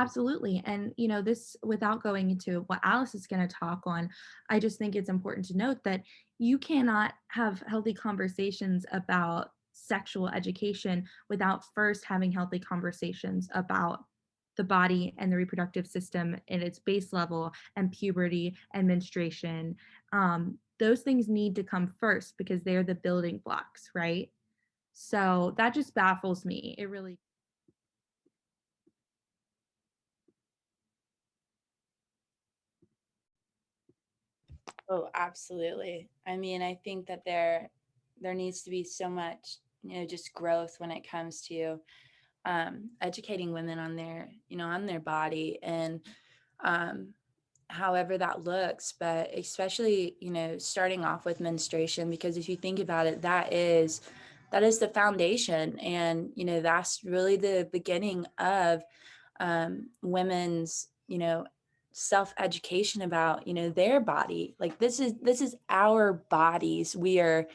Absolutely. And, this, without going into what Alice is going to talk on, I just think it's important to note that you cannot have healthy conversations about sexual education without first having healthy conversations about the body and the reproductive system in its base level and puberty and menstruation. Those things need to come first because they're the building blocks, right? So that just baffles me. It really. Oh, absolutely. I mean, I think that there needs to be so much, just growth when it comes to educating women on on their body and um, however that looks. But especially, starting off with menstruation, because if you think about it, that is the foundation, and that's really the beginning of women's self education about their body. Like this is our bodies we're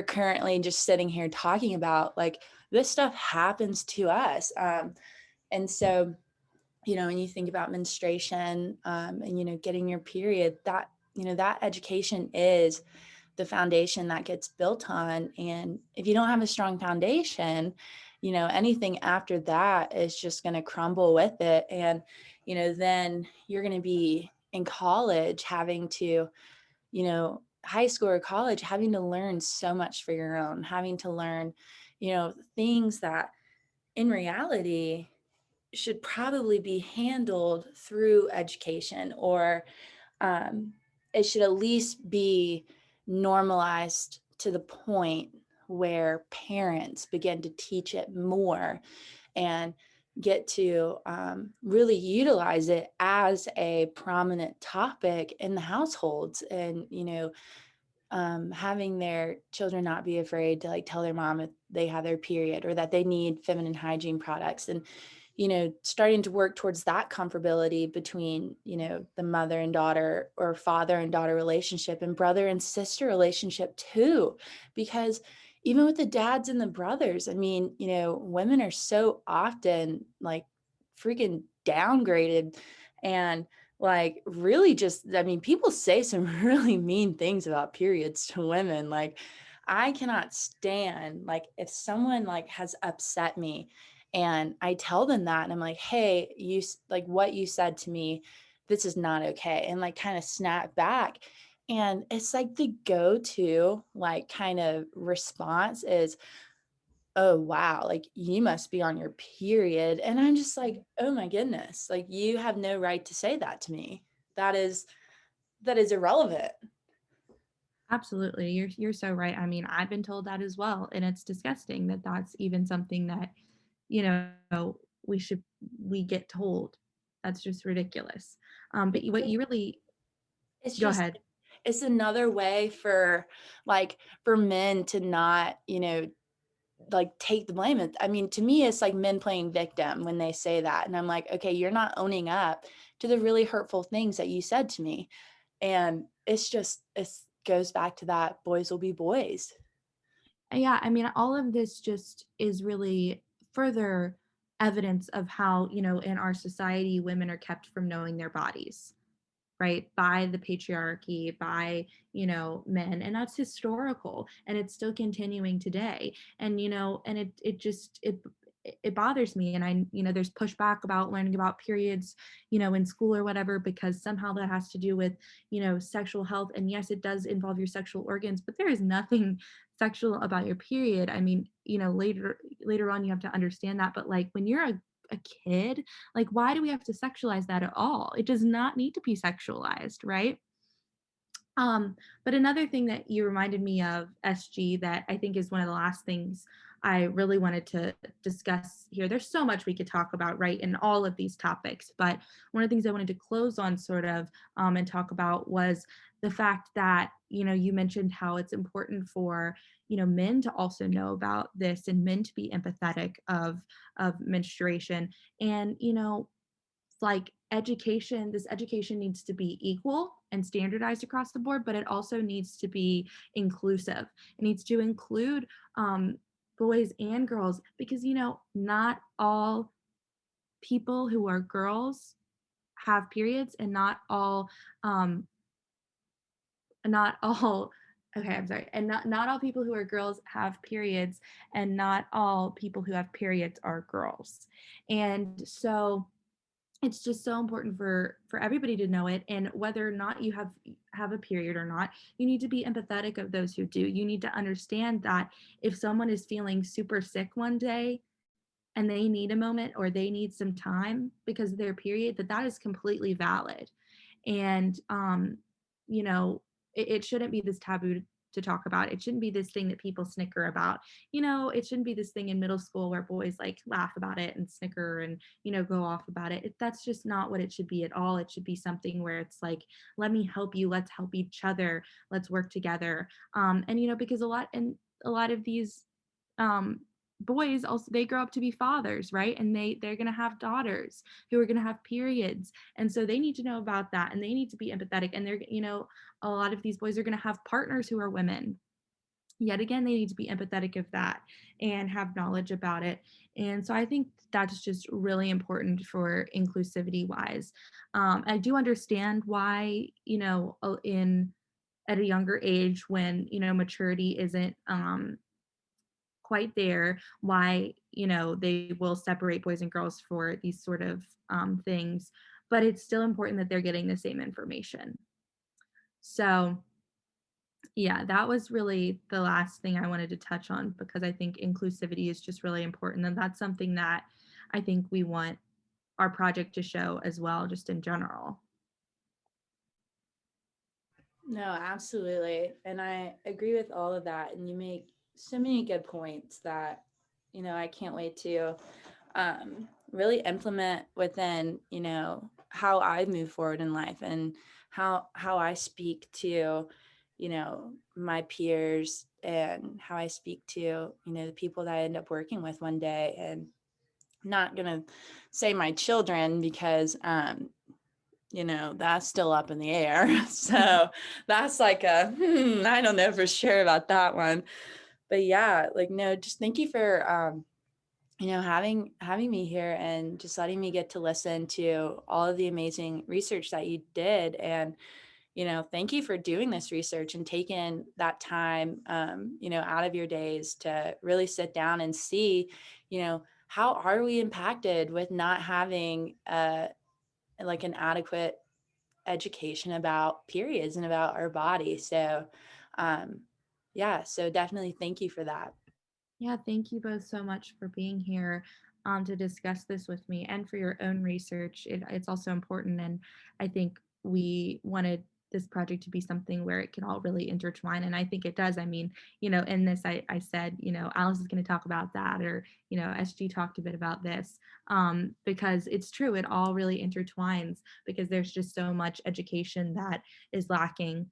currently just sitting here talking about. Like this stuff happens to us, and so when you think about menstruation, and getting your period, that education is the foundation that gets built on. And if you don't have a strong foundation, anything after that is just going to crumble with it. And then you're going to be in college having to, high school or college, having to learn so much for your own, having to learn things that in reality should probably be handled through education, or um, it should at least be normalized to the point where parents begin to teach it more and get to really utilize it as a prominent topic in the households. And having their children not be afraid to like tell their mom if they have their period or that they need feminine hygiene products, and starting to work towards that comfortability between the mother and daughter, or father and daughter relationship, and brother and sister relationship too. Because even with the dads and the brothers, I mean, women are so often like freaking downgraded, and like really just, I mean, people say some really mean things about periods to women. Like I cannot stand, like, if someone like has upset me and I tell them that and I'm like, hey, like what you said to me, this is not okay, and like kind of snap back. And it's like the go-to like kind of response is, oh wow, like you must be on your period. And I'm just like, oh my goodness, like you have no right to say that to me. That is irrelevant. Absolutely. You're so right. I mean, I've been told that as well, and it's disgusting that that's even something that, you we should we get told. That's just ridiculous. But what you really It's go just, ahead. it's another way for like for men to not like take the blame. I mean, to me it's like men playing victim when they say that, and I'm like, okay, you're not owning up to the really hurtful things that you said to me. And it's just, it goes back to that boys will be boys. Yeah, I mean, all of this just is really further evidence of how, in our society, women are kept from knowing their bodies, right? By the patriarchy, by, men. And that's historical, and it's still continuing today. And, and it just, it bothers me. And there's pushback about learning about periods, in school or whatever, because somehow that has to do with, sexual health. And yes, it does involve your sexual organs, but there is nothing sexual about your period. I mean, later on you have to understand that, but like when you're a kid, like why do we have to sexualize that at all? It does not need to be sexualized, right? But another thing that you reminded me of, SG, that I think is one of the last things I really wanted to discuss here. There's so much we could talk about, right, in all of these topics. But one of the things I wanted to close on, sort of, and talk about was the fact that, you mentioned how it's important for, men to also know about this, and men to be empathetic of menstruation. And, like this education needs to be equal and standardized across the board, but it also needs to be inclusive. It needs to include boys and girls, because not all people who are girls have periods, and um not all okay, I'm sorry. And not all people who are girls have periods, and not all people who have periods are girls. And so it's just so important for everybody to know it, and whether or not you have a period or not, you need to be empathetic of those who do. You need to understand that if someone is feeling super sick one day and they need a moment or they need some time because of their period, that that is completely valid. And you know, it shouldn't be this taboo to talk about. It shouldn't be this thing that people snicker about. It shouldn't be this thing in middle school where boys like laugh about it and snicker and go off about that's just not what it should be at all. It should be something where it's like, let me help you, let's help each other, let's work together. And because a lot of these um boys also, they grow up to be fathers, right? And they're going to have daughters who are going to have periods, and so they need to know about that, and they need to be empathetic. And they're, a lot of these boys are going to have partners who are women. Yet again, they need to be empathetic of that and have knowledge about it. And so I think that's just really important for inclusivity wise. I do understand why, in at a younger age, when maturity isn't quite there, why they will separate boys and girls for these sort of things, but it's still important that they're getting the same information. So yeah, that was really the last thing I wanted to touch on, because I think inclusivity is just really important, and that's something that I think we want our project to show as well, just in general. No, absolutely. And I agree with all of that. And you make so many good points that, I can't wait to really implement within, how I move forward in life, and how I speak to, my peers, and how I speak to, the people that I end up working with one day. And not going to say my children, because that's still up in the air. So that's like I don't know for sure about that one. But yeah, like, no, just thank you for having me here, and just letting me get to listen to all of the amazing research that you did. And thank you for doing this research and taking that time out of your days to really sit down and see, how are we impacted with not having like an adequate education about periods and about our body. So, um, yeah, so definitely thank you for that. Yeah, thank you both so much for being here to discuss this with me, and for your own research. It's also important, and I think we wanted this project to be something where it can all really intertwine, and I think it does. I mean, in this, I said, Alice is going to talk about that, or SG talked a bit about this, because it's true. It all really intertwines, because there's just so much education that is lacking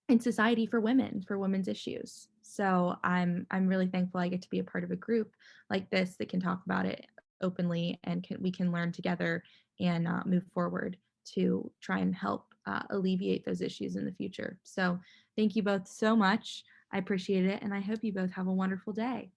in society for women, for women's issues. So I'm really thankful I get to be a part of a group like this that can talk about it openly, and we can learn together and move forward to try and help alleviate those issues in the future. So thank you both so much. I appreciate it, and I hope you both have a wonderful day.